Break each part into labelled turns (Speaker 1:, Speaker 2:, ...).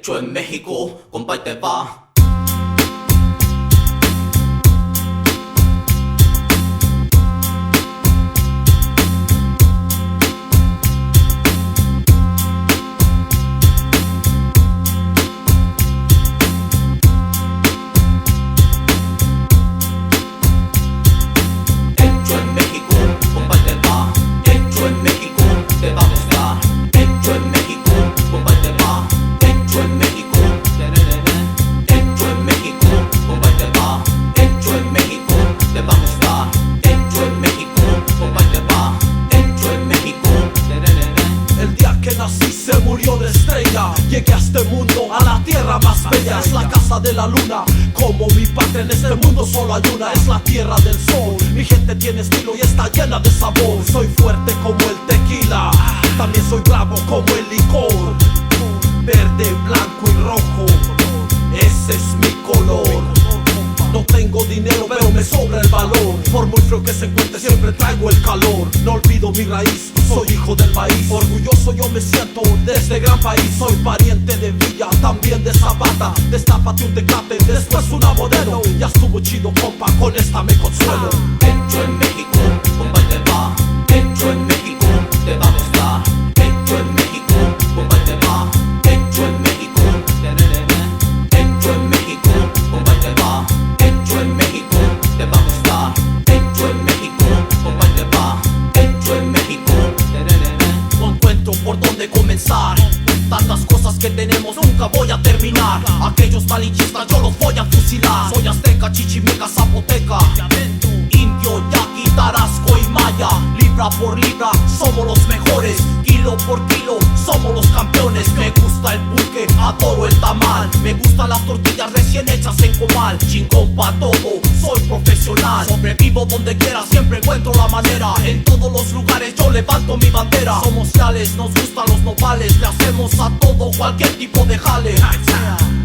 Speaker 1: Hecho en México, compa, y te va. Hecho en México, compa, y te va. Hecho en México, te va a gustar. Hecho en México, compa, y te va. Hecho en México, hecho en México, compa, y te va. Hecho en México, te va a gustar. Hecho en México, compa, y te va. Hecho en México.
Speaker 2: El día que nací se murió de estrella. Llegué a este mundo, a la tierra más bella. Es la casa de la luna, como mi patria. En este mundo solo hay una, es la tierra del sol. Mi gente tiene estilo y está llena de sabor. Soy fuerte como el tequila, también soy bravo como el licor. Verde, blanco y rojo, ese es mi color. No tengo dinero pero me sobra el valor. Por muy frío que se encuentre siempre traigo el calor. No olvido mi raíz, soy hijo del maíz. Orgulloso yo me siento de este gran país. Soy pariente de Villa, también de Zapata. Destápate un Tecate, después una Modelo. Ya estuvo chido compa, con esta me consuelo.
Speaker 1: Hecho en México, compa, y te va. Hecho en México, te va a gustar. Hecho en México, compa, y te va. Hecho en México, hecho en México, compa, y te va. Hecho en México, te va a gustar. Hecho en México, compa, y te va. Hecho en México. No encuentro por dónde comenzar. Tantas cosas que tenemos, nunca voy a terminar. Aquellos malinchistas yo los voy a fusilar. Soy azteca, chichimeca, zapoteca, indio, yaqui, tarasco y maya. Libra por libra, somos los mejores. Kilo por kilo, somos los campeones. Me gusta el pulque, adoro el tamal. Me gustan las tortillas recién hechas en comal. Chingón pa' todo, soy profesional. Sobrevivo donde quiera, siempre encuentro la manera. En todos los lugares yo levanto mi bandera. Somos leales, nos gustan los nopales. Le hacemos a todo, cualquier tipo de jale.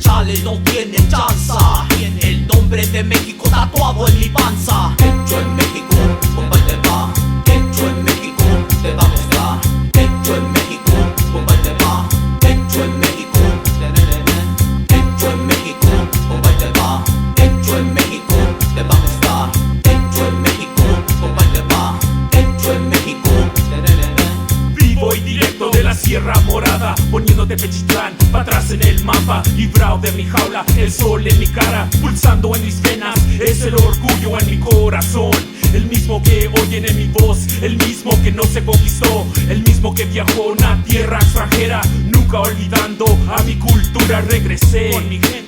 Speaker 1: Chale, no tienen chanza. El nombre de México tatuado en mi panza. Hecho en México, compa, y te va. Hecho en México, te va a gustar. Hecho en México, compa, y te va. Hecho en México, hecho en México, compa, y te va. Hecho en México, te va a gustar. Hecho en México, compa, y te va. Hecho en México.
Speaker 3: Vivo y directo de la Sierra Morada, poniéndote Pechitlán pa' atrás en el mapa. Librado de mi jaula, el sol en mi cara, pulsando en mis venas, es el orgullo en mi corazón. El mismo que oyen en mi voz, el mismo que no se conquistó, el mismo que viajó a una tierra extranjera. Nunca olvidando a mi cultura regresé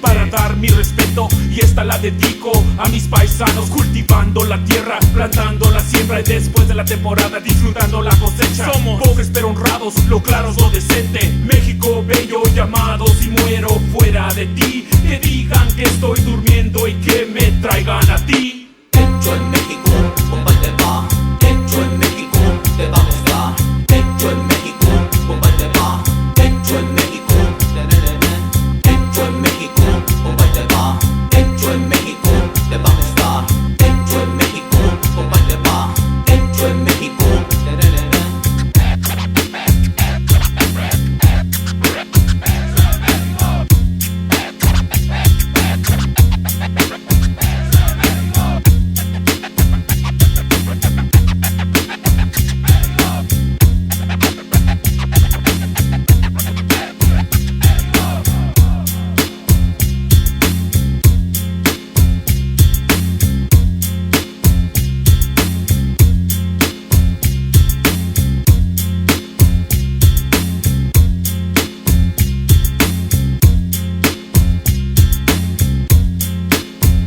Speaker 3: para dar mi respeto, y esta la dedico a mis paisanos. Cultivando la tierra, plantando la siembra, y después de la temporada disfrutando la cosecha. Somos pobres pero honrados, lo claro es lo decente. México bello, llamado si muero fuera de ti. Que digan que estoy durmiendo y que me traigan a ti.
Speaker 1: Hecho en México, compa, y te va. Hecho en México, te va a gustar. Hecho en México, compa, y te va. Hecho en México, hecho en México, compa, y te va. Hecho en México, te va a gustar. Hecho en México, compa, y te va. Hecho en México.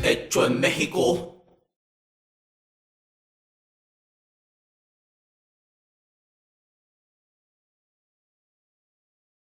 Speaker 1: Hecho en México.